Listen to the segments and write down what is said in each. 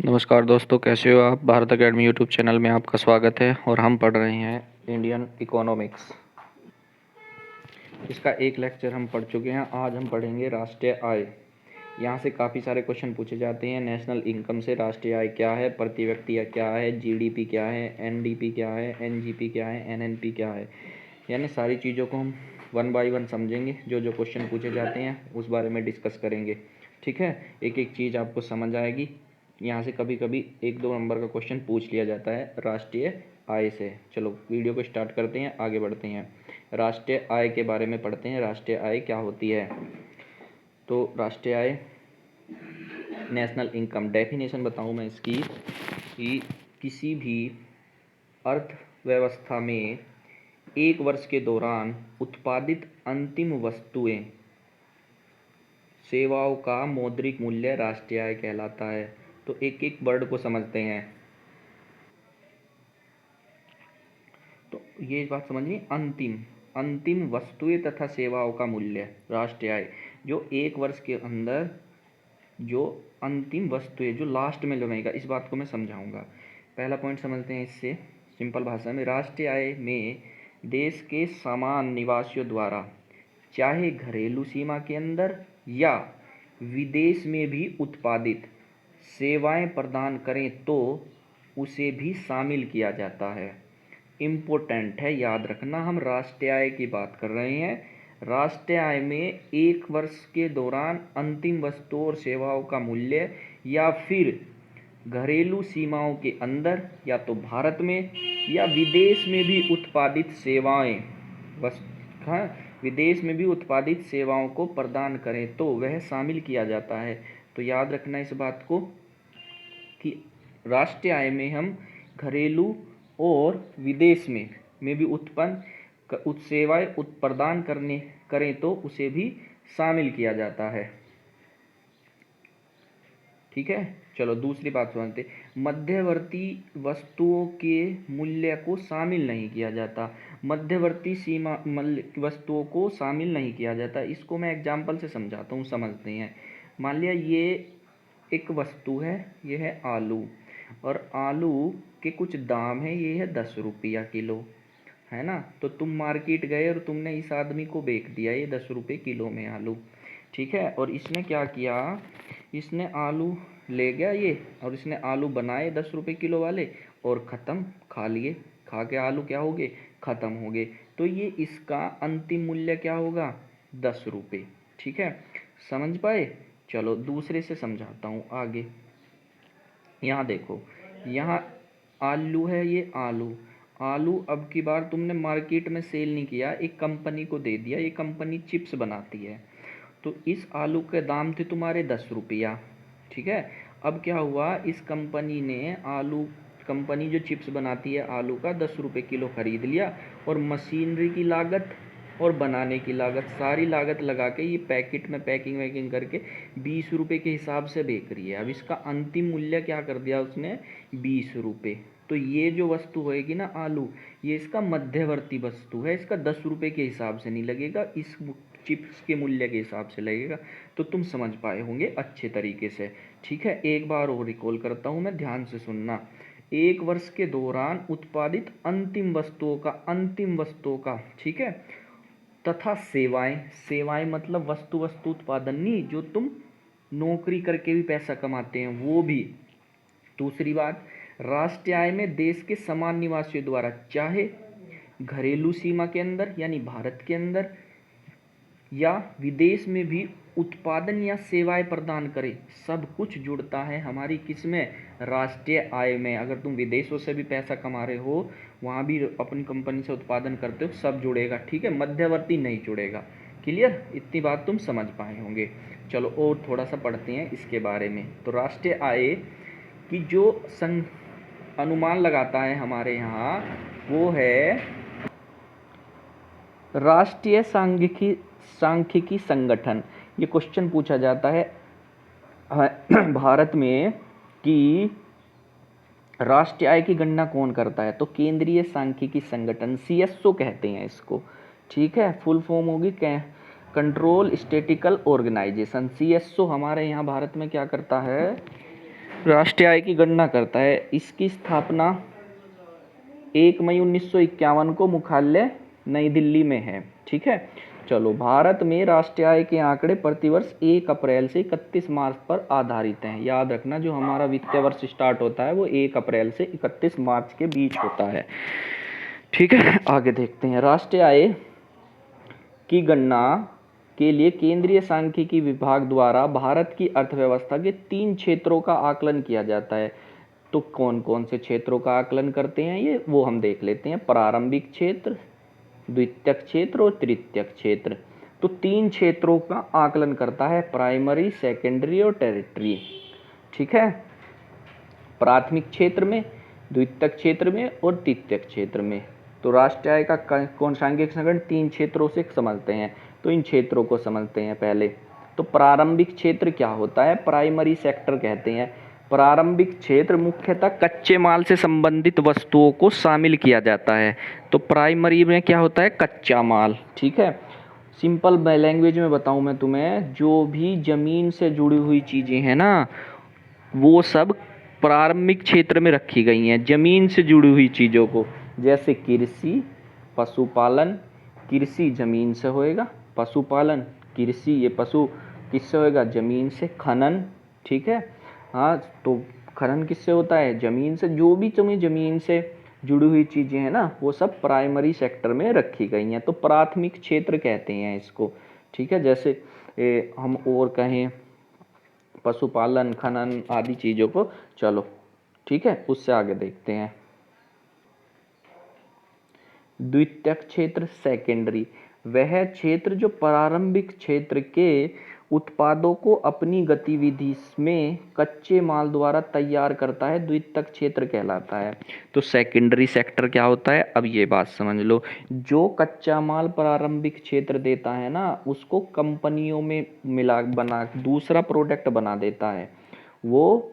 नमस्कार दोस्तों, कैसे हो आप। भारत अकेडमी यूट्यूब चैनल में आपका स्वागत है और हम पढ़ रहे हैं इंडियन इकोनॉमिक्स। इसका एक लेक्चर हम पढ़ चुके हैं। आज हम पढ़ेंगे राष्ट्रीय आय। यहाँ से काफ़ी सारे क्वेश्चन पूछे जाते हैं। नेशनल इनकम से राष्ट्रीय आय क्या है, प्रति व्यक्ति क्या है, जीडीपी क्या है, एनडीपी क्या है, एनजीपी क्या है, एनएनपी क्या है, यानी सारी चीज़ों को हम वन बाय वन समझेंगे। जो जो क्वेश्चन पूछे जाते हैं उस बारे में डिस्कस करेंगे। ठीक है, एक एक चीज़ आपको समझ आएगी। यहाँ से कभी कभी 1-2 नंबर का क्वेश्चन पूछ लिया जाता है राष्ट्रीय आय से। चलो वीडियो को स्टार्ट करते हैं, आगे बढ़ते हैं। राष्ट्रीय आय के बारे में पढ़ते हैं। राष्ट्रीय आय क्या होती है। तो राष्ट्रीय आय, नेशनल इनकम, डेफिनेशन बताऊँ मैं इसकी कि किसी भी अर्थव्यवस्था में एक वर्ष के दौरान उत्पादित अंतिम वस्तुएं सेवाओं का मौद्रिक मूल्य राष्ट्रीय आय कहलाता है। तो एक एक वर्ड को समझते हैं। तो ये बात समझिए, अंतिम वस्तुएं तथा सेवाओं का मूल्य राष्ट्रीय आय। जो एक वर्ष के अंदर जो अंतिम वस्तुएं, जो लास्ट में लगेगा, इस बात को मैं समझाऊंगा। पहला पॉइंट समझते हैं इससे सिंपल भाषा में। राष्ट्रीय आय में देश के समान निवासियों द्वारा चाहे घरेलू सीमा के अंदर या विदेश में भी उत्पादित सेवाएं प्रदान करें तो उसे भी शामिल किया जाता है। इम्पोर्टेंट है, याद रखना, हम राष्ट्रीय आय की बात कर रहे हैं। राष्ट्रीय आय में एक वर्ष के दौरान अंतिम वस्तुओं और सेवाओं का मूल्य या फिर घरेलू सीमाओं के अंदर या तो भारत में या विदेश में भी उत्पादित सेवाएं विदेश में भी उत्पादित सेवाओं को प्रदान करें तो वह शामिल किया जाता है। तो याद रखना इस बात को कि राष्ट्रीय आय में हम घरेलू और विदेश में भी उत्पन्न सेवाएं प्रदान करें तो उसे भी शामिल किया जाता है। ठीक है, चलो दूसरी बात समझते। मध्यवर्ती वस्तुओं के मूल्य को शामिल नहीं किया जाता। मध्यवर्ती सीमा वस्तुओं को शामिल नहीं किया जाता। इसको मैं एग्जाम्पल से समझाता हूँ, समझते हैं। मान लिया ये एक वस्तु है, ये है आलू, और आलू के कुछ दाम है, ये है 10 रुपया किलो, है ना। तो तुम मार्केट गए और तुमने इस आदमी को बेच दिया ये 10 रुपये किलो में आलू। ठीक है, और इसने क्या किया, इसने आलू ले गया ये, और इसने आलू बनाए 10 रुपये किलो वाले और ख़त्म, खा लिए। खा के आलू क्या हो गए, ख़त्म हो गए। तो ये इसका अंतिम मूल्य क्या होगा, 10 रुपये। ठीक है, समझ पाए। चलो दूसरे से समझाता हूँ आगे। यहाँ देखो, यहाँ आलू है, ये आलू अब की बार तुमने मार्केट में सेल नहीं किया, एक कंपनी को दे दिया। ये कंपनी चिप्स बनाती है, तो इस आलू के दाम थे तुम्हारे 10 रुपया। ठीक है, अब क्या हुआ, इस कंपनी ने कंपनी जो चिप्स बनाती है आलू का 10 रुपये किलो खरीद लिया, और मशीनरी की लागत और बनाने की लागत, सारी लागत लगा के ये पैकेट में पैकिंग वैकिंग करके 20 रुपये के हिसाब से बेच रही है। अब इसका अंतिम मूल्य क्या कर दिया उसने, 20 रुपये। तो ये जो वस्तु होएगी ना आलू, ये इसका मध्यवर्ती वस्तु है, इसका 10 रुपये के हिसाब से नहीं लगेगा, इस चिप्स के मूल्य के हिसाब से लगेगा। तो तुम समझ पाए होंगे अच्छे तरीके से। ठीक है, एक बार और रिकॉल करता हूँ मैं, ध्यान से सुनना। एक वर्ष के दौरान उत्पादित अंतिम वस्तुओं का, ठीक है, तथा सेवाएं मतलब वस्तु उत्पादन नहीं, जो तुम नौकरी करके भी पैसा कमाते हैं वो भी। दूसरी बात, राष्ट्रीय आय में देश के समान निवासियों द्वारा चाहे घरेलू सीमा के अंदर यानी भारत के अंदर या विदेश में भी उत्पादन या सेवाएं प्रदान करें, सब कुछ जुड़ता है हमारी किसमें, राष्ट्रीय आय में। अगर तुम विदेशों से भी पैसा कमा रहे हो, वहाँ भी अपनी कंपनी से उत्पादन करते हो, सब जुड़ेगा। ठीक है, मध्यवर्ती नहीं जुड़ेगा। क्लियर, इतनी बात तुम समझ पाए होंगे। चलो और थोड़ा सा पढ़ते हैं इसके बारे में। तो राष्ट्रीय आय की जो अनुमान लगाता है हमारे यहाँ, वो है राष्ट्रीय सांख्यिकी संगठन। ये क्वेश्चन पूछा जाता है भारत में कि राष्ट्रीय आय की गणना कौन करता है, तो केंद्रीय सांख्यिकी संगठन, CSO कहते हैं इसको। ठीक है, फुल फॉर्म होगी कंट्रोल स्टेटिकल ऑर्गेनाइजेशन। CSO हमारे यहाँ भारत में क्या करता है, राष्ट्रीय आय की गणना करता है। इसकी स्थापना 1 मई 1951 को मुख्यालय नई दिल्ली में है। ठीक है, चलो, भारत में राष्ट्रीय आय के आंकड़े प्रतिवर्ष 1 अप्रैल से 31 मार्च पर आधारित हैं। याद रखना, जो हमारा वित्तीय वर्ष स्टार्ट होता है वो 1 अप्रैल से 31 मार्च के बीच होता है। ठीक है, आगे देखते हैं। राष्ट्रीय आय की गणना के लिए केंद्रीय सांख्यिकी विभाग द्वारा भारत की अर्थव्यवस्था के 3 क्षेत्रों का आकलन किया जाता है। तो कौन कौन से क्षेत्रों का आकलन करते हैं ये वो हम देख लेते हैं। प्रारंभिक क्षेत्र, द्वितीयक क्षेत्र और तृतीयक क्षेत्र। तो 3 क्षेत्रों का आकलन करता है, प्राइमरी, सेकेंडरी और टेरिटरी। ठीक है, प्राथमिक क्षेत्र में, द्वितीयक क्षेत्र में और तृतीयक क्षेत्र में। तो राष्ट्रीय आय का कौन सांख्यिक संगठन 3 क्षेत्रों से समझते हैं। तो इन क्षेत्रों को समझते हैं पहले। तो प्रारंभिक क्षेत्र क्या होता है, प्राइमरी सेक्टर कहते हैं। प्रारंभिक क्षेत्र मुख्यतः कच्चे माल से संबंधित वस्तुओं को शामिल किया जाता है। तो प्राइमरी में क्या होता है, कच्चा माल। ठीक है, सिंपल लैंग्वेज में बताऊं मैं तुम्हें, जो भी जमीन से जुड़ी हुई चीजें हैं ना, वो सब प्रारंभिक क्षेत्र में रखी गई हैं। जमीन से जुड़ी हुई चीजों को, जैसे कृषि, पशुपालन। कृषि जमीन से होएगा, पशुपालन, कृषि ये पशु किससे होएगा, जमीन से। खनन, ठीक है, हाँ, तो खनन किससे होता है, जमीन से। जो भी तुम्हें जमीन से जुड़ी हुई चीजें हैं ना, वो सब प्राइमरी सेक्टर में रखी गई हैं। तो प्राथमिक क्षेत्र कहते हैं इसको। ठीक है, जैसे हम और कहें पशुपालन, खनन आदि चीजों को। चलो ठीक है, उससे आगे देखते हैं। द्वितीयक क्षेत्र, सेकेंडरी, वह क्षेत्र जो प्रारंभिक क्षेत्र के उत्पादों को अपनी गतिविधि में कच्चे माल द्वारा तैयार करता है, द्वितीयक क्षेत्र कहलाता है। तो सेकेंडरी सेक्टर क्या होता है, अब ये बात समझ लो। जो कच्चा माल प्रारंभिक क्षेत्र देता है ना, उसको कंपनियों में मिला बना दूसरा प्रोडक्ट बना देता है, वो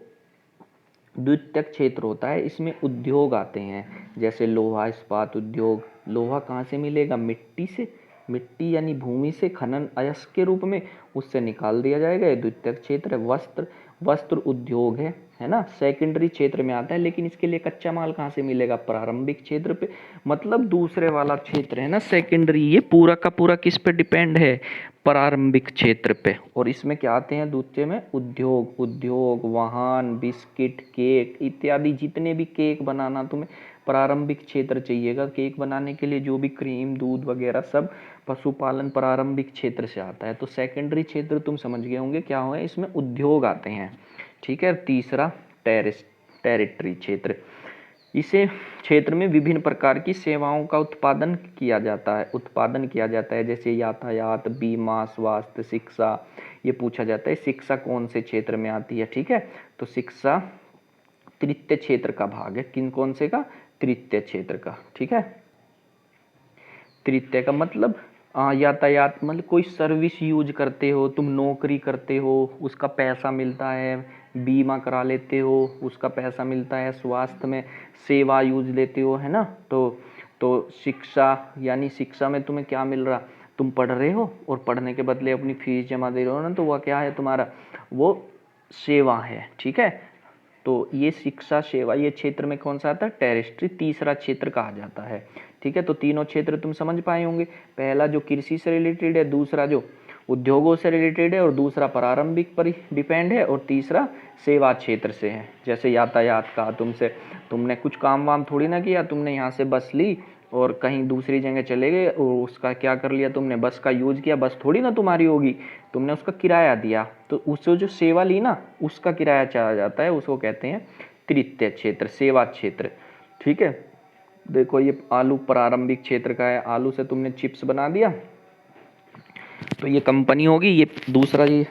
द्वितीयक क्षेत्र होता है। इसमें उद्योग आते हैं, जैसे लोहा इस्पात उद्योग। लोहा कहाँ से मिलेगा, मिट्टी से। मिट्टी यानी भूमि से खनन अयस्क के रूप में उससे निकाल दिया जाएगा, ये द्वितीयक क्षेत्र है। वस्त्र, वस्त्र उद्योग है ना, सेकेंडरी क्षेत्र में आता है। लेकिन इसके लिए कच्चा माल कहाँ से मिलेगा, प्रारंभिक क्षेत्र पे। मतलब दूसरे वाला क्षेत्र है ना सेकेंडरी, ये पूरा का पूरा किस पे डिपेंड है, प्रारंभिक क्षेत्र पे। और इसमें क्या आते हैं द्वितीय में, उद्योग। उद्योग, वाहन, बिस्किट, केक इत्यादि। जितने भी केक बनाना तुम्हें प्रारंभिक क्षेत्र चाहिएगा केक बनाने के लिए, जो भी क्रीम, दूध वगैरह सब। पशुपालन प्रारंभिक क्षेत्र से आता है। तो सेकेंडरी क्षेत्र तुम समझ गए होंगे क्या है, इसमें उद्योग आते हैं। ठीक है, तीसरा टेरिटरी क्षेत्र। इसे क्षेत्र में विभिन्न प्रकार की सेवाओं का उत्पादन किया जाता है, जैसे यातायात, बीमा, स्वास्थ्य, शिक्षा। ये पूछा जाता है शिक्षा कौन से क्षेत्र में आती है। ठीक है, तो शिक्षा तृतीय क्षेत्र का भाग है। किन कौन से का, तृतीय क्षेत्र का। ठीक है, तृतीय का मतलब यातायात, मतलब कोई सर्विस यूज करते हो तुम, नौकरी करते हो उसका पैसा मिलता है, बीमा करा लेते हो उसका पैसा मिलता है, स्वास्थ्य में सेवा यूज लेते हो, है ना। तो शिक्षा, यानी शिक्षा में तुम्हें क्या मिल रहा, तुम पढ़ रहे हो और पढ़ने के बदले अपनी फीस जमा दे रहे हो ना, तो वह क्या है तुम्हारा, वो सेवा है। ठीक है, तो ये शिक्षा सेवा, ये क्षेत्र में कौन सा आता है, टेरिटरी, तीसरा क्षेत्र कहा जाता है। ठीक है, तो तीनों क्षेत्र तुम समझ पाए होंगे। पहला जो कृषि से रिलेटेड है, दूसरा जो उद्योगों से रिलेटेड है, और दूसरा प्रारंभिक पर डिपेंड है, और तीसरा सेवा क्षेत्र से है। जैसे यातायात का तुमने कुछ काम वाम थोड़ी ना किया, तुमने यहाँ से बस ली और कहीं दूसरी जगह चले गए, और उसका क्या कर लिया तुमने, बस का यूज किया। बस थोड़ी ना तुम्हारी होगी, तुमने उसका किराया दिया, तो उससे जो सेवा ली ना, उसका किराया चला जाता है, उसको कहते हैं तृतीय क्षेत्र, सेवा क्षेत्र। ठीक है, देखो ये आलू प्रारंभिक क्षेत्र का है, आलू से तुमने चिप्स बना दिया, तो ये कंपनी होगी। ये दूसरा, ये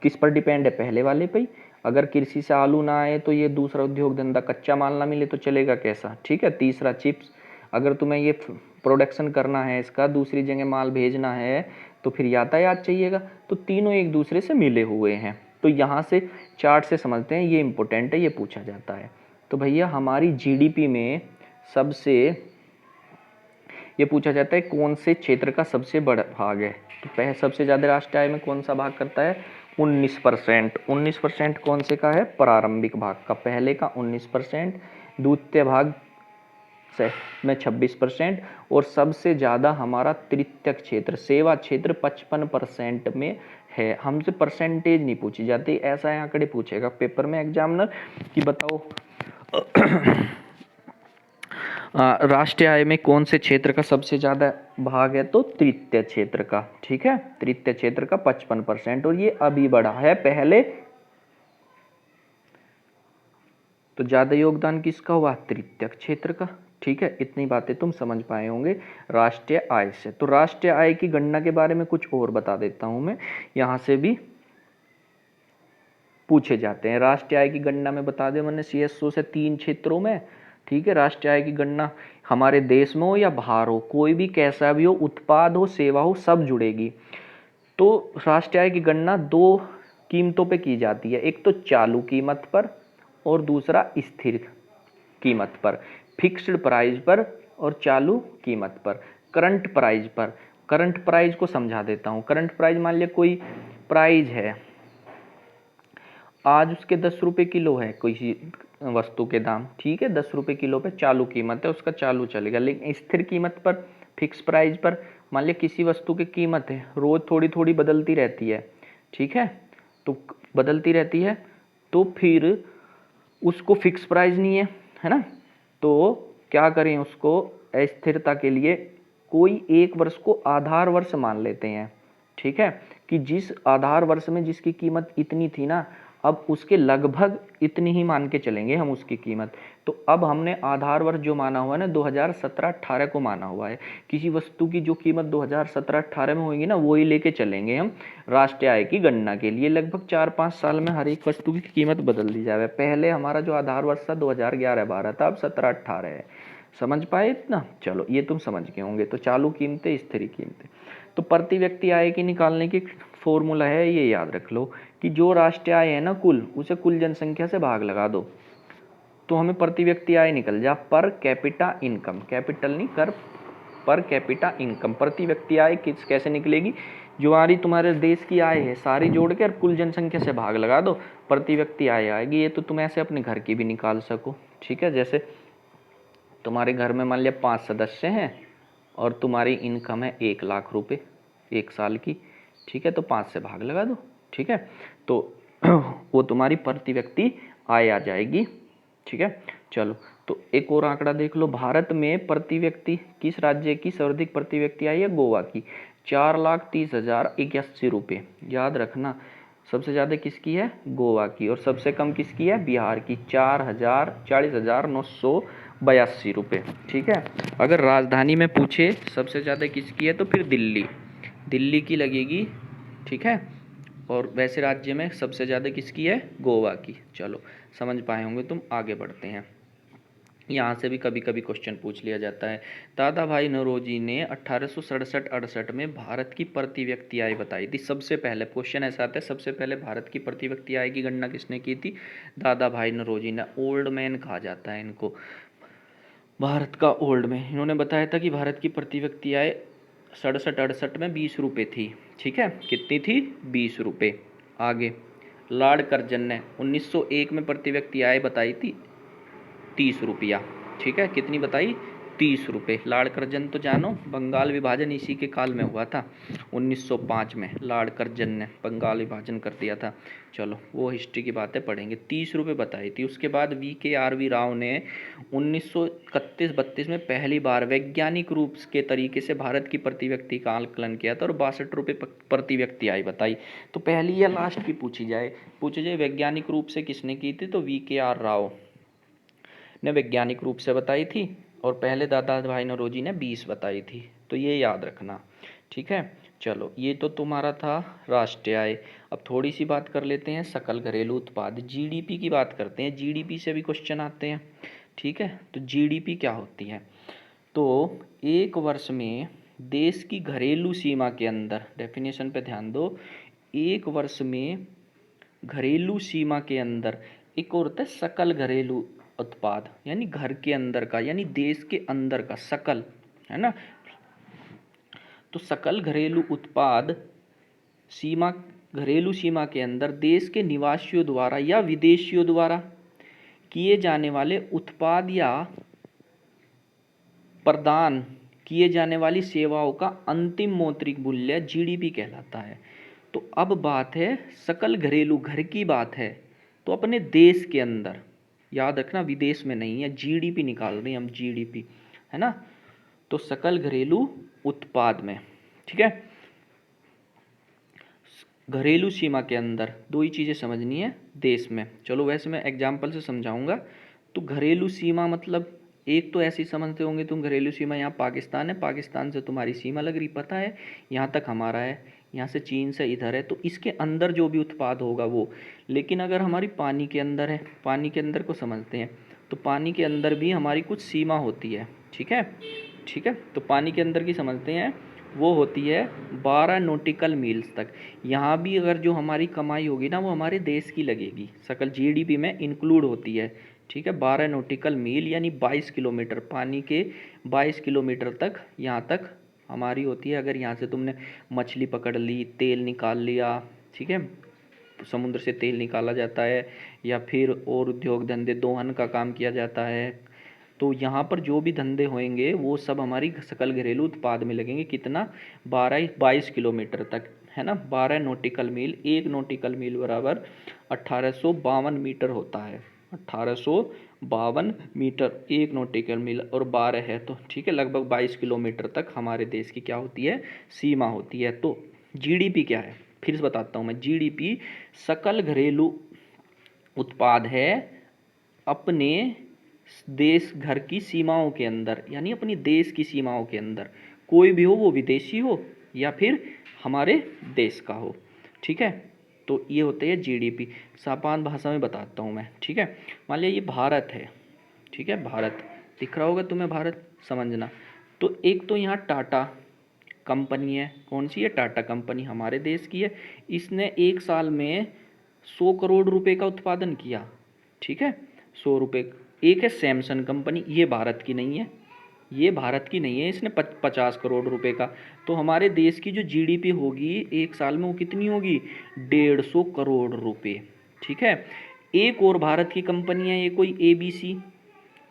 किस पर डिपेंड है, पहले वाले पे ही। अगर कृषि से आलू ना आए तो ये दूसरा उद्योग धंधा, कच्चा माल ना मिले तो चलेगा कैसा। ठीक है, तीसरा चिप्स, अगर तुम्हें ये प्रोडक्शन करना है इसका, दूसरी जगह माल भेजना है, तो फिर यातायात चाहिएगा। तो तीनों एक दूसरे से मिले हुए हैं। तो यहाँ से चार्ट से समझते हैं, ये इंपॉर्टेंट है, ये पूछा जाता है। तो भैया हमारी जीडीपी में सबसे, ये पूछा जाता है कौन से क्षेत्र का सबसे बड़ा भाग है। तो सबसे ज़्यादा राष्ट्रीय आय में कौन सा भाग करता है, 19%। 19% कौन से का है? प्रारंभिक भाग का, पहले का 19%, द्वितीय भाग से में 26%, और सबसे ज़्यादा हमारा तृतीय क्षेत्र सेवा क्षेत्र 55% में है। हमसे परसेंटेज नहीं पूछी जाती, ऐसा है आंकड़े पूछेगा पेपर में एग्जामिनर कि बताओ राष्ट्रीय आय में कौन से क्षेत्र का सबसे ज्यादा भाग है, तो तृतीय क्षेत्र का। ठीक है, तृतीय क्षेत्र का 55%, और ये अभी बढ़ा है, पहले तो ज्यादा योगदान किसका हुआ? तृतीय क्षेत्र का। ठीक है, इतनी बातें तुम समझ पाए होंगे राष्ट्रीय आय से। तो राष्ट्रीय आय की गणना के बारे में कुछ और बता देता हूं मैं, यहां से भी पूछे जाते हैं। राष्ट्रीय आय की गणना में बता दें मैंने CSO से 3 क्षेत्रों में। ठीक है, राष्ट्रीय आय की गणना हमारे देश में हो या बाहर हो, कोई भी कैसा भी हो, उत्पाद हो सेवा हो, सब जुड़ेगी। तो राष्ट्रीय आय की गणना 2 कीमतों पे की जाती है, एक तो चालू कीमत पर और दूसरा स्थिर कीमत पर, फिक्स्ड प्राइस पर और चालू कीमत पर, करंट प्राइस पर। करंट प्राइस को समझा देता हूँ। करंट प्राइस, मान लिया कोई प्राइस है, आज उसके 10 रुपये किलो है कोई वस्तु के दाम, ठीक है, 10 रुपये किलो पे चालू कीमत है, उसका चालू चलेगा। लेकिन स्थिर कीमत पर, फिक्स प्राइस पर, मान लिया किसी वस्तु की कीमत है, रोज थोड़ी थोड़ी बदलती रहती है, ठीक है, तो बदलती रहती है, तो फिर उसको फिक्स प्राइस नहीं है ना, तो क्या करें, उसको अस्थिरता के लिए कोई एक वर्ष को आधार वर्ष मान लेते हैं। ठीक है, कि जिस आधार वर्ष में जिसकी कीमत इतनी थी ना, अब उसके लगभग इतनी ही मान के चलेंगे हम उसकी कीमत। तो अब हमने आधार वर्ष जो माना हुआ है ना 2017-18 को माना हुआ है। किसी वस्तु की जो कीमत 2017-18 में होगी ना, वही लेके चलेंगे हम राष्ट्रीय आय की गणना के लिए। लगभग 4-5 साल में हर एक वस्तु की कीमत बदल दी जाए। पहले हमारा जो आधार वर्ष था 2011-12 था, अब 17-18 है। समझ पाए इतना? चलो, ये तुम समझ गए होंगे। तो चालू कीमतें, स्थिर कीमतें। तो प्रति व्यक्ति आय की निकालने की फॉर्मूला है, ये याद रख लो कि जो राष्ट्रीय आय है ना कुल, उसे कुल जनसंख्या से भाग लगा दो, तो हमें प्रति व्यक्ति आय निकल जा, पर कैपिटा इनकम, कैपिटल नहीं कर, पर कैपिटा इनकम। प्रति व्यक्ति आय कैसे निकलेगी? जो हमारी तुम्हारे देश की आय है सारी जोड़ के और कुल जनसंख्या से भाग लगा दो, प्रति व्यक्ति आय आएगी। ये तो तुम ऐसे अपने घर की भी निकाल सको। ठीक है, जैसे तुम्हारे घर में मान लिया 5 सदस्य हैं और तुम्हारी इनकम है 1 लाख रुपए 1 साल की। ठीक है, तो 5 से भाग लगा दो। ठीक है, तो वो तुम्हारी प्रति व्यक्ति आय आ जाएगी। ठीक है, चलो, तो एक और आंकड़ा देख लो। भारत में प्रति व्यक्ति किस राज्य की सर्वाधिक प्रति व्यक्ति आय है? गोवा की, 4,30,081 रुपये। याद रखना, सबसे ज़्यादा किसकी है? गोवा की। और सबसे कम किसकी है? बिहार की, 40,982 रुपये। ठीक है, अगर राजधानी में पूछे सबसे ज़्यादा किसकी है, तो फिर दिल्ली की लगेगी। ठीक है, और वैसे राज्य में सबसे ज़्यादा किसकी है? गोवा की। चलो, समझ पाए होंगे तुम। आगे बढ़ते हैं। यहाँ से भी कभी कभी क्वेश्चन पूछ लिया जाता है। दादा भाई नौरोजी ने 1867-68 में भारत की प्रति व्यक्ति आय बताई थी। सबसे पहले क्वेश्चन ऐसा आता है, सबसे पहले भारत की प्रति व्यक्ति आय की गणना किसने की थी? दादा भाई नौरोजी ने। ओल्ड मैन कहा जाता है इनको, भारत का ओल्ड मैन। इन्होंने बताया था कि भारत की प्रति व्यक्ति आय 67-68 में 20 रुपये थी। ठीक है, कितनी थी? 20 रुपये। आगे लॉर्ड कर्जन ने 1901 में प्रति व्यक्ति आय बताई थी 30 रुपया। ठीक है, कितनी बताई? 30 रुपये। लॉर्ड कर्जन तो जानो, बंगाल विभाजन इसी के काल में हुआ था, 1905 में लॉर्ड कर्जन ने बंगाल विभाजन कर दिया था। चलो, वो हिस्ट्री की बातें पढ़ेंगे। 30 रुपये बताई थी। उसके बाद VKRV राव ने 1931-32 में पहली बार वैज्ञानिक रूप के तरीके से भारत की प्रति व्यक्ति का आकलन किया था और 62 रुपये प्रति व्यक्ति आय बताई। तो पहली या लास्ट की पूछी जाए वैज्ञानिक रूप से किसने की थी, तो VKR राव ने वैज्ञानिक रूप से बताई थी, और पहले दादा भाई नौरोजी ने 20 बताई थी। तो ये याद रखना। ठीक है, चलो, ये तो तुम्हारा था राष्ट्रीय आय। अब थोड़ी सी बात कर लेते हैं सकल घरेलू उत्पाद, GDP की बात करते हैं। GDP से भी क्वेश्चन आते हैं। ठीक है, तो GDP क्या होती है? तो एक वर्ष में देश की घरेलू सीमा के अंदर, डेफिनेशन पे ध्यान दो, एक वर्ष में घरेलू सीमा के अंदर, एक और होता है सकल घरेलू उत्पाद, यानी घर के अंदर का, यानी देश के अंदर का सकल, है ना। तो सकल घरेलू उत्पाद सीमा घरेलू सीमा के अंदर देश के निवासियों द्वारा या विदेशियों द्वारा किए जाने वाले उत्पाद या प्रदान किए जाने वाली सेवाओं का अंतिम मौद्रिक मूल्य जीडीपी कहलाता है। तो अब बात है सकल घरेलू, घर की बात है तो अपने देश के अंदर, याद रखना विदेश में नहीं है, जीडीपी निकाल रहे हैं हम, जीडीपी है ना। तो सकल घरेलू उत्पाद में, ठीक है। घरेलू सीमा के अंदर दो ही चीज़ें समझनी है देश में। चलो वैसे मैं एग्जाम्पल से समझाऊंगा। तो घरेलू सीमा मतलब एक तो ऐसे ही समझते होंगे तुम, घरेलू सीमा यहाँ पाकिस्तान है, पाकिस्तान से तुम्हारी सीमा लग रही, पता है यहाँ तक हमारा है, यहाँ से चीन से इधर है, तो इसके अंदर जो भी उत्पाद होगा वो। लेकिन अगर हमारी पानी के अंदर है, पानी के अंदर को समझते हैं, तो पानी के अंदर भी हमारी कुछ सीमा होती है, ठीक है, ठीक है। तो पानी के अंदर की समझते हैं, वो होती है 12 नॉटिकल मील्स तक। यहाँ भी अगर जो हमारी कमाई होगी ना वो हमारे देश की लगेगी, सकल जीडीपी में इंक्लूड होती है, ठीक है। 12 नॉटिकल मील यानी 22 किलोमीटर, पानी के 22 किलोमीटर तक यहाँ तक हमारी होती है। अगर यहाँ से तुमने मछली पकड़ ली, तेल निकाल लिया, ठीक है, समुद्र से तेल निकाला जाता है, या फिर और उद्योग धंधे, दोहन का काम किया जाता है, तो यहाँ पर जो भी धंधे होंगे वो सब हमारी सकल घरेलू उत्पाद में लगेंगे। कितना? 22 किलोमीटर तक, है ना। 12 नॉटिकल मील, 1 नॉटिकल मील बराबर 1852 मीटर होता है। 1852 मीटर 1 नॉटिकल मील, और 12 है तो ठीक है, लगभग 22 किलोमीटर तक हमारे देश की क्या होती है, सीमा होती है। तो जीडीपी क्या है, फिर से बताता हूँ मैं। जीडीपी सकल घरेलू उत्पाद है अपने देश घर की सीमाओं के अंदर, यानी अपनी देश की सीमाओं के अंदर, कोई भी हो, वो विदेशी हो या फिर हमारे देश का हो, ठीक है। तो ये होते हैं जीडीपी। सापान भाषा में बताता हूँ मैं, ठीक है। मान लिया ये भारत है, ठीक है, भारत दिख रहा होगा तुम्हें, भारत समझना। तो एक तो यहाँ टाटा कंपनी है, कौन सी है, टाटा कंपनी, हमारे देश की है। इसने एक साल में 100 करोड़ रुपए का उत्पादन किया, ठीक है, 100 रुपये। एक है सैमसंग कंपनी, ये भारत की नहीं है, ये भारत की नहीं है, इसने 50 करोड़ रुपए का। तो हमारे देश की जो जीडीपी होगी एक साल में वो कितनी होगी, 150 करोड़ रुपए, ठीक है। एक और भारत की कंपनी है, ये कोई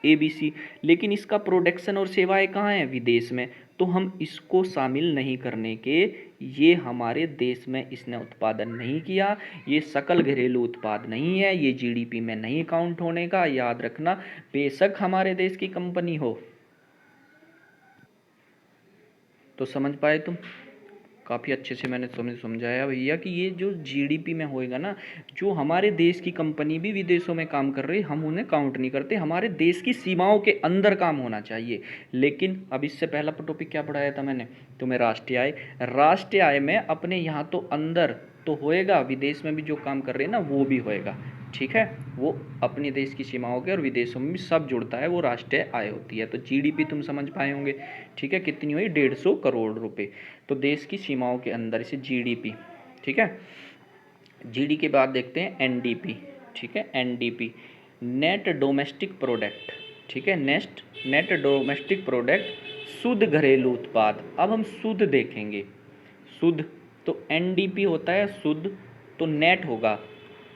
एबीसी, लेकिन इसका प्रोडक्शन और सेवाएं कहाँ हैं, विदेश में। तो हम इसको शामिल नहीं करने के, ये हमारे देश में इसने उत्पादन नहीं किया, ये सकल घरेलू उत्पाद नहीं है, ये जीडीपी में नहीं काउंट होने का, याद रखना। बेशक हमारे देश की कंपनी हो। तो समझ पाए तुम, काफ़ी अच्छे से मैंने समझाया भैया कि ये जो जीडीपी में होएगा ना, जो हमारे देश की कंपनी भी विदेशों में काम कर रही, हम उन्हें काउंट नहीं करते, हमारे देश की सीमाओं के अंदर काम होना चाहिए। लेकिन अब इससे पहला टॉपिक क्या पढ़ाया था मैंने तुम्हें, राष्ट्रीय आय। राष्ट्रीय आय में अपने यहाँ तो अंदर तो होएगा, विदेश में भी जो काम कर रहे हैं ना वो भी होएगा, ठीक है। वो अपने देश की सीमाओं के और विदेशों में भी सब जुड़ता है, वो राष्ट्रीय आय होती है। तो जीडीपी तुम समझ पाए होंगे, ठीक है, कितनी हुई, 150 करोड़ रुपए। तो देश की सीमाओं के अंदर इसे जीडीपी, ठीक है। जीडी के बाद देखते हैं एनडीपी, ठीक है, एनडीपी नेट डोमेस्टिक प्रोडक्ट, ठीक है, नेट डोमेस्टिक प्रोडक्ट, शुद्ध घरेलू उत्पाद। अब हम शुद्ध देखेंगे, शुद्ध, तो एनडीपी होता है शुद्ध, तो नेट होगा,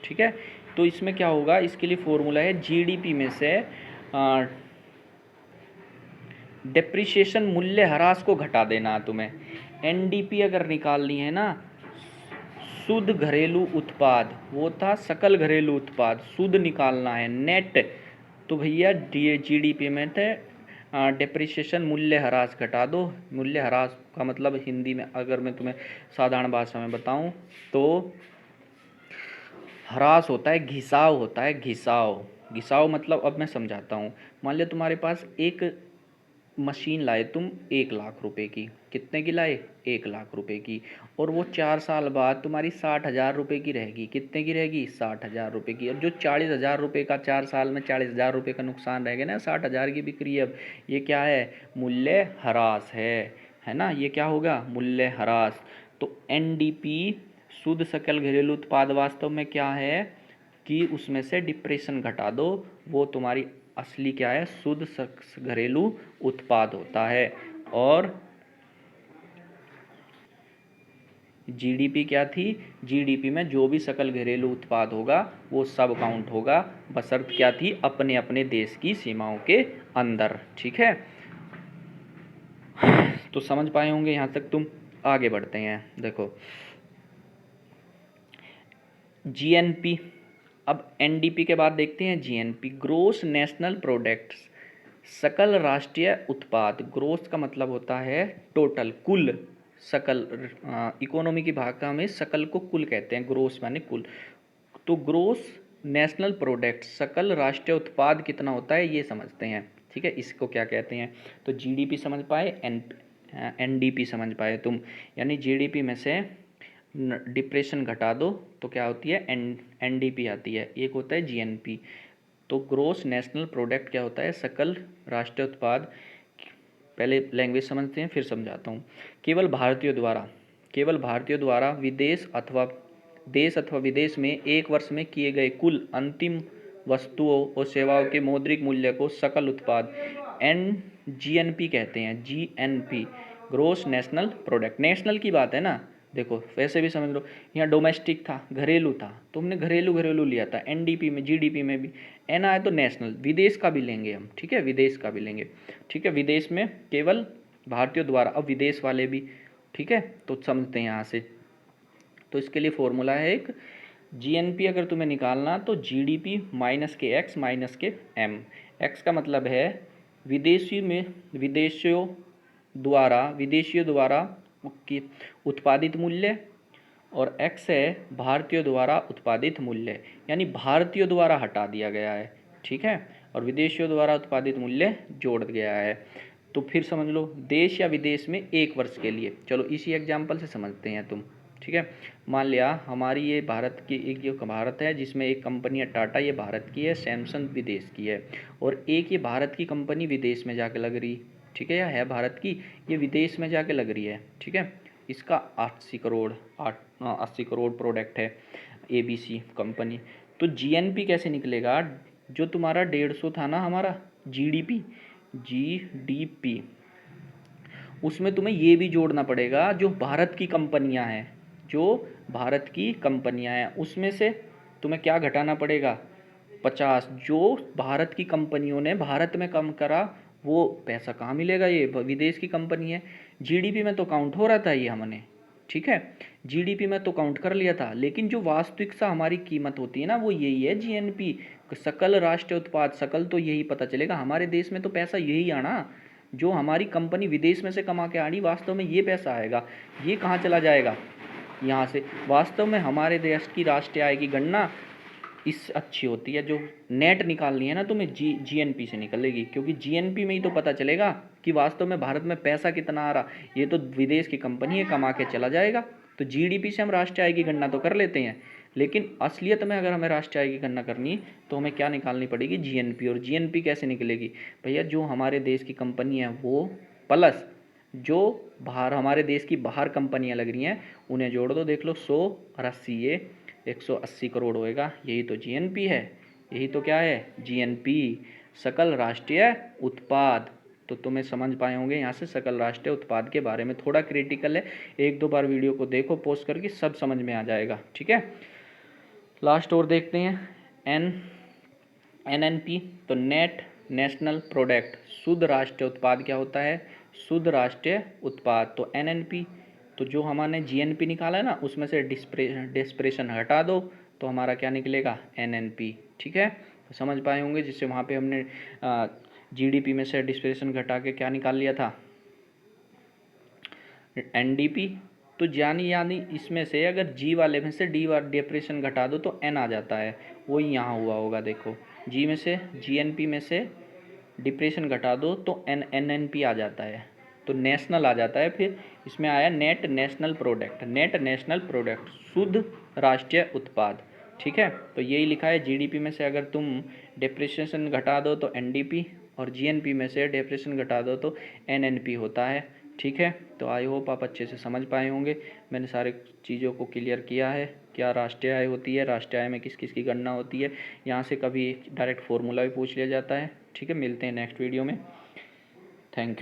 ठीक है। तो इसमें क्या होगा, इसके लिए फॉर्मूला है जीडीपी में से डेप्रिसिएशन मूल्य ह्रास को घटा देना तुम्हें। एनडीपी अगर निकालनी है ना, शुद्ध घरेलू उत्पाद, वो था सकल घरेलू उत्पाद, शुद्ध निकालना है, नेट। तो भैया जीडीपी में थे डेप्रिसिएशन मूल्य ह्रास घटा दो। मूल्य ह्रास का मतलब हिंदी में अगर मैं तुम्हें साधारण भाषा में बताऊं तो ह्रास होता है, घिसाव होता है, घिसाव। घिसाव मतलब, अब मैं समझाता हूँ। मान लिया तुम्हारे पास एक मशीन लाए तुम 1 लाख रुपए की, कितने की लाए, 1 लाख रुपए की, और वो 4 साल बाद तुम्हारी 60,000 रुपये की रहेगी, कितने की रहेगी, 60,000 रुपये की। और जो 40,000 रुपये का 4 साल में 40,000 रुपये का नुकसान रहेगा ना, 60,000 की बिक्री, अब ये क्या है, मूल्य ह्रास है ना, ये क्या होगा, मूल्य ह्रास। तो एनडीपी शुद्ध सकल घरेलू उत्पाद वास्तव में क्या है कि उसमें से डिप्रेशन घटा दो, वो तुम्हारी असली क्या है, शुद्ध घरेलू उत्पाद होता है। और जीडीपी क्या थी? जीडीपी में जो भी सकल घरेलू उत्पाद होगा वो सब काउंट होगा, बशर्त क्या थी? अपने अपने देश की सीमाओं के अंदर। ठीक है, तो समझ पाए होंगे यहाँ तक तुम। आगे बढ़ते हैं, देखो जीएनपी। अब एनडीपी के बाद देखते हैं जीएनपी, ग्रोस नेशनल प्रोडक्ट्स, सकल राष्ट्रीय उत्पाद। ग्रोस का मतलब होता है टोटल, कुल, सकल। इकोनॉमी की भाषा में सकल को कुल कहते हैं, ग्रोस माने कुल। तो ग्रोस नेशनल प्रोडक्ट, सकल राष्ट्रीय उत्पाद कितना होता है ये समझते हैं। ठीक है, इसको क्या कहते हैं? तो जीडीपी समझ पाए, एनडीपी समझ पाए तुम। यानी जीडीपी में से डिप्रेशन घटा दो तो क्या होती है? एनडीपी आती है। एक होता है जीएनपी। तो ग्रोस नेशनल प्रोडक्ट क्या होता है? सकल राष्ट्रीय उत्पाद। पहले लैंग्वेज समझते हैं फिर समझाता हूँ। केवल भारतीयों द्वारा देश अथवा विदेश में एक वर्ष में किए गए कुल अंतिम वस्तुओं और सेवाओं के मौद्रिक मूल्य को सकल उत्पाद, एन जीएनपी कहते हैं। GNP, gross national product. National की बात है ना, देखो वैसे भी समझ लो, यहाँ डोमेस्टिक था, घरेलू था, तो हमने घरेलू लिया था। एनडीपी में, जीडीपी में भी एन आए तो नेशनल, विदेश का भी लेंगे हम। ठीक है, विदेश का भी लेंगे। ठीक है, विदेश में केवल भारतीयों द्वारा, अब विदेश वाले भी। ठीक है, तो समझते हैं यहाँ से। तो इसके लिए फॉर्मूला है एक, जीएनपी अगर तुम्हें निकालना तो जीडीपी माइनस के एक्स माइनस के एम। एक्स का मतलब है विदेशियों द्वारा उत्पादित मूल्य, और एक्स है भारतीयों द्वारा उत्पादित मूल्य, यानी भारतीयों द्वारा हटा दिया गया है। ठीक है, और विदेशियों द्वारा उत्पादित मूल्य जोड़ गया है। तो फिर समझ लो, देश या विदेश में एक वर्ष के लिए। चलो इसी एग्जाम्पल से समझते हैं तुम। ठीक है, मान लिया हमारी ये भारत की एक, ये भारत है जिसमें एक कंपनी है टाटा, ये भारत की है, सैमसंग विदेश की है, और एक ये भारत की कंपनी विदेश में जाके लग रही। ठीक है, या है भारत की, ये विदेश में जाके लग रही है। ठीक है, इसका 80 करोड़ प्रोडक्ट है, एबीसी कंपनी। तो जीएनपी कैसे निकलेगा? जो तुम्हारा 150 था ना हमारा जीडीपी, उसमें तुम्हें ये भी जोड़ना पड़ेगा, जो भारत की कंपनियां हैं, उसमें से तुम्हें क्या घटाना पड़ेगा? 50। जो भारत की कंपनियों ने भारत में कम करा, वो पैसा कहाँ मिलेगा? ये विदेश की कंपनी है। जीडीपी में तो काउंट हो रहा था ये हमने। ठीक है, जीडीपी में तो काउंट कर लिया था, लेकिन जो वास्तविक सा हमारी कीमत होती है ना, वो यही है जीएनपी, सकल राष्ट्रीय उत्पाद। सकल तो यही पता चलेगा, हमारे देश में तो पैसा यही आना, जो हमारी कंपनी विदेश में से कमा के आनी, वास्तव में ये पैसा आएगा। ये कहाँ चला जाएगा? यहाँ से। वास्तव में हमारे देश की राष्ट्रीय आय की गणना इस अच्छी होती है, जो नेट निकालनी है ना तुम्हें, जीएनपी से निकलेगी, क्योंकि जीएनपी में ही तो पता चलेगा कि वास्तव में भारत में पैसा कितना आ रहा। ये तो विदेश की कंपनी है, कमा के चला जाएगा। तो जीडीपी से हम राष्ट्रीय आय की गणना तो कर लेते हैं, लेकिन असलियत में अगर हमें राष्ट्रीय आय की गणना करनी तो हमें क्या निकालनी पड़ेगी? जीएनपी। और जीएनपी कैसे निकलेगी भैया? जो हमारे देश की कंपनी है वो, प्लस जो बाहर हमारे देश की बाहर कंपनियां लग रही हैं, उन्हें जोड़ दो। देख लो, 100 और 80, ये 180 करोड़ होएगा। यही तो जीएनपी है, यही तो क्या है? जीएनपी, सकल राष्ट्रीय उत्पाद। तो तुम्हें समझ पाए होंगे यहाँ से सकल राष्ट्रीय उत्पाद के बारे में। थोड़ा क्रिटिकल है, एक दो बार वीडियो को देखो पॉज करके, सब समझ में आ जाएगा। ठीक है, लास्ट और देखते हैं, एनएनपी। तो नेट नेशनल प्रोडक्ट, शुद्ध राष्ट्रीय उत्पाद क्या होता है? शुद्ध राष्ट्रीय उत्पाद। तो एनएनपी, तो जो हमने जीएनपी निकाला है ना, उसमें से डिस्प्रेशन हटा दो तो हमारा क्या निकलेगा? एनएनपी। ठीक है, तो समझ पाए होंगे, जिससे वहाँ पे हमने जीडीपी में से डिस्प्रेशन घटा के क्या निकाल लिया था? एनडीपी। तो यानी इसमें से अगर जी वाले में से डी वाला डिप्रेशन घटा दो तो एन आ जाता है। वही यहाँ हुआ होगा, देखो, जी में से, जीएनपी में से डिप्रेशन घटा दो तो एनएनपी आ जाता है, तो नेशनल आ जाता है। फिर इसमें आया net national product, net national product, शुद्ध राष्ट्रीय उत्पाद। ठीक है, तो यही लिखा है। जीडीपी में से अगर तुम डिप्रेशन घटा दो तो एनडीपी, और जीएनपी में से डिप्रेशन घटा दो तो एनएनपी होता है। ठीक है, तो आई होप आप अच्छे से समझ पाए होंगे। मैंने सारे चीज़ों को क्लियर किया है, क्या राष्ट्रीय आय होती है, राष्ट्रीय आय में किस किस की गणना होती है। यहाँ से कभी डायरेक्ट फॉर्मूला भी पूछ लिया जाता है। ठीक है, मिलते हैं नेक्स्ट वीडियो में। Thank you.